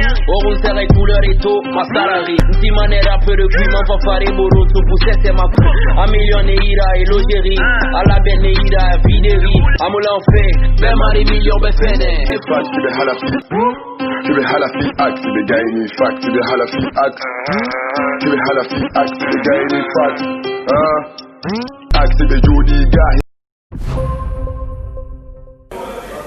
Orun serai couleur et tôt, ma salari. Nti manera peu de climat, pa fare boruto, pousse c'est ma coup. A million neira et logérie. A la belle neira, vidéri. A moulin fait, ben mari million, ben fene. Fact to the halafi. To the halafi act, to the guy in fact, to the halafi act. To the halafi act, to the guy in fact. Act to the Jody guy.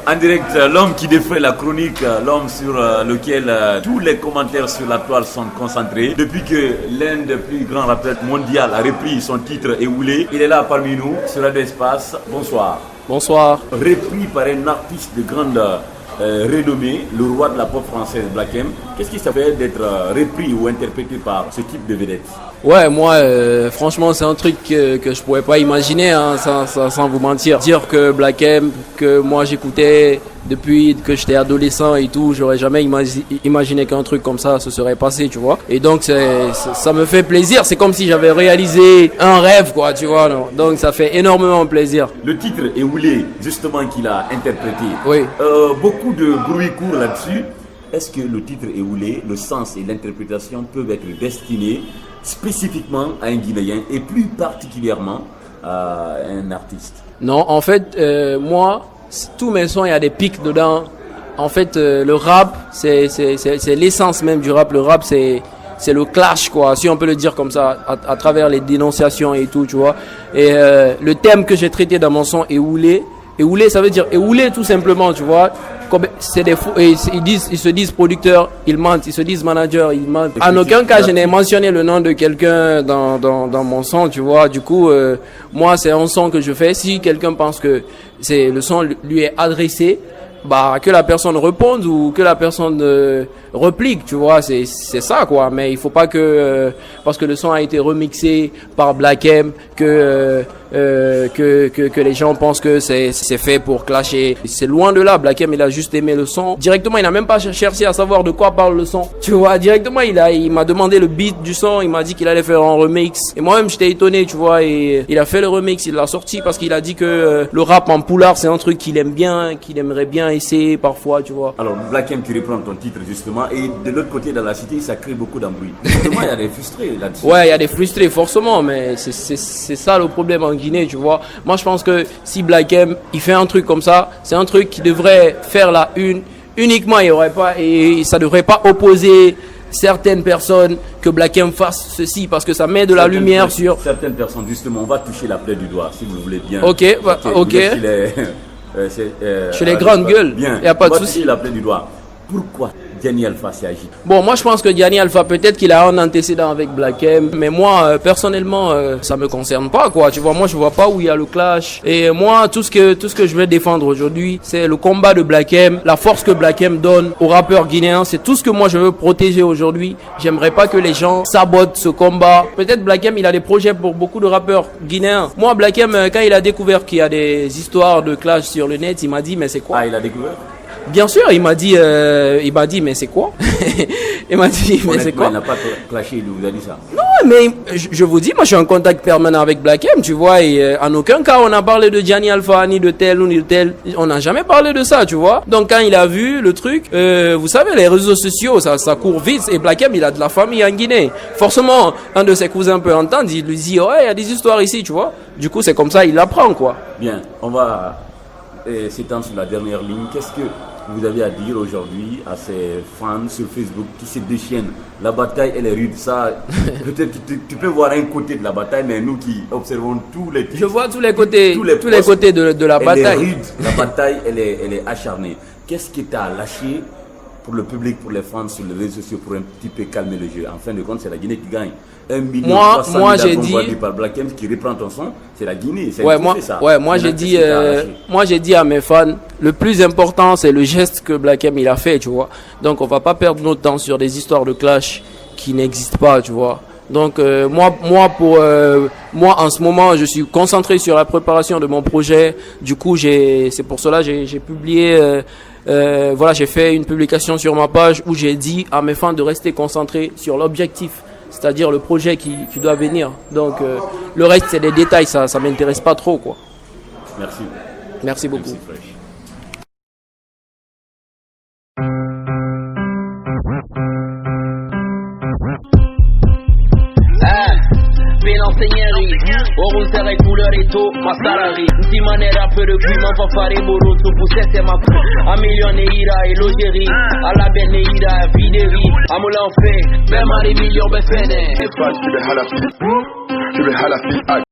En direct, l'homme qui défait la chronique, l'homme sur lequel tous les commentaires sur la toile sont concentrés. Depuis que l'un des plus grands rappeurs mondiaux a repris son titre Ewoulé, il est là parmi nous sur Radio Espace. Bonsoir. Bonsoir. Repris par un artiste de grande renommée, le roi de la pop française, Black M. Qu'est-ce qui ça fait d'être repris ou interprété par ce type de vedette? Ouais, moi, franchement, c'est un truc que je pourrais pas imaginer, hein, sans vous mentir. Dire que Black M, que moi j'écoutais depuis que j'étais adolescent et tout, j'aurais jamais imaginé qu'un truc comme ça se serait passé, tu vois. Et donc, ça me fait plaisir. C'est comme si j'avais réalisé un rêve, quoi, tu vois. Non. Donc, ça fait énormément plaisir. Le titre Ewoulé, justement, qu'il a interprété. Oui. Beaucoup de bruit court là-dessus. Est-ce que le titre Ewoulé, le sens et l'interprétation peuvent être destinés spécifiquement à un Guinéen et plus particulièrement à un artiste? Non, en fait, moi, tous mes sons, il y a des pics dedans. En fait, le rap, c'est l'essence même du rap. Le rap, c'est le clash, quoi, si on peut le dire comme ça, à travers les dénonciations et tout, tu vois. Et le thème que j'ai traité dans mon son Ewoulé, Ewoulé, ça veut dire Ewoulé tout simplement, tu vois. C'est des fous, et ils se disent producteurs, ils mentent, ils se disent managers, ils mentent. En aucun cas, je n'ai mentionné le nom de quelqu'un dans mon son, tu vois. Du coup, moi, c'est un son que je fais. Si quelqu'un pense que le son lui est adressé, bah, que la personne réponde ou que la personne replique, tu vois, c'est ça, quoi. Mais il faut pas que, parce que le son a été remixé par Black M, que les gens pensent que c'est fait pour clasher. C'est loin de là. Black M, il a juste aimé le son. Directement, il n'a même pas cherché à savoir de quoi parle le son. Tu vois, directement, il m'a demandé le beat du son. Il m'a dit qu'il allait faire un remix. Et moi-même, j'étais étonné, tu vois. Et il a fait le remix, il l'a sorti parce qu'il a dit que le rap en poulard, c'est un truc qu'il aime bien, qu'il aimerait bien essayer parfois, tu vois. Alors, Black M, tu reprends ton titre, justement. Et de l'autre côté, dans la cité, ça crée beaucoup d'embrouilles. Justement, il y a des frustrés là-dessus. Ouais, il y a des frustrés, forcément. Mais c'est ça le problème en Guinée, tu vois. Moi, je pense que si Black M, il fait un truc comme ça, c'est un truc qui devrait faire la une uniquement. Il y aurait pas, et ça devrait pas opposer certaines personnes que Black M fasse ceci, parce que ça met de la lumière sur certaines personnes. Justement, on va toucher la plaie du doigt, si vous voulez bien. Ok, ok. Chez les grandes gueules, il n'y a pas de souci. On va toucher la plaie du doigt. Pourquoi Diany Alpha s'est agi? Bon, moi je pense que Diany Alpha, peut-être qu'il a un antécédent avec Black M, mais moi personnellement ça me concerne pas, quoi. Tu vois, moi je vois pas où il y a le clash. Et moi tout ce que je vais défendre aujourd'hui, c'est le combat de Black M, la force que Black M donne aux rappeurs guinéens. C'est tout ce que moi je veux protéger aujourd'hui. J'aimerais pas que les gens sabotent ce combat. Peut-être Black M, il a des projets pour beaucoup de rappeurs guinéens. Moi Black M, quand il a découvert qu'il y a des histoires de clash sur le net, il m'a dit mais c'est quoi? Ah, il a découvert? Bien sûr, il m'a dit mais c'est quoi? Il m'a dit mais c'est quoi? Il n'a pas clashé, il vous a dit ça. Non, mais je vous dis, moi je suis en contact permanent avec Black M, tu vois, et en aucun cas on a parlé de Diany Alpha, ni de tel ou ni de tel. On n'a jamais parlé de ça, tu vois. Donc quand il a vu le truc, vous savez, les réseaux sociaux, ça court vite, et Black M, il a de la famille en Guinée. Forcément, un de ses cousins peut entendre, il lui dit, ouais, il y a des histoires ici, tu vois. Du coup, c'est comme ça, il l'apprend, quoi. Bien, on va s'étendre sur la dernière ligne. Qu'est-ce que vous avez à dire aujourd'hui à ces fans sur Facebook qui se déchaînent? La bataille, elle est rude. Ça, peut-être tu peux voir un côté de la bataille, mais nous qui observons tous les... Je vois tous les côtés, tous les côtés de la bataille. Elle est rude. La bataille, elle est acharnée. Qu'est-ce qui t'a lâché pour le public, pour les fans sur les réseaux sociaux, pour un petit peu calmer le jeu? En fin de compte, c'est la Guinée qui gagne. 1 million moi j'ai dit par Black M qui reprend ton son, c'est la Guinée. Moi j'ai dit à mes fans, le plus important c'est le geste que Black M il a fait, tu vois. Donc on va pas perdre notre temps sur des histoires de clash qui n'existent pas, tu vois. Donc moi en ce moment je suis concentré sur la préparation de mon projet. Du coup c'est pour cela j'ai publié j'ai fait une publication sur ma page où j'ai dit à mes fans de rester concentrés sur l'objectif, c'est-à-dire le projet qui doit venir. Donc le reste c'est des détails, ça m'intéresse pas trop, quoi. Merci beaucoup. Merci. Oron serre couleur et tôt, ma salari. Nti manera peu de cuit, man fa fare boruto, pousse c'est ma coup. A million ira et logeri, a la benne ira et videri. Amoula en fait, ben mari million ben fene. Tu veux halafi,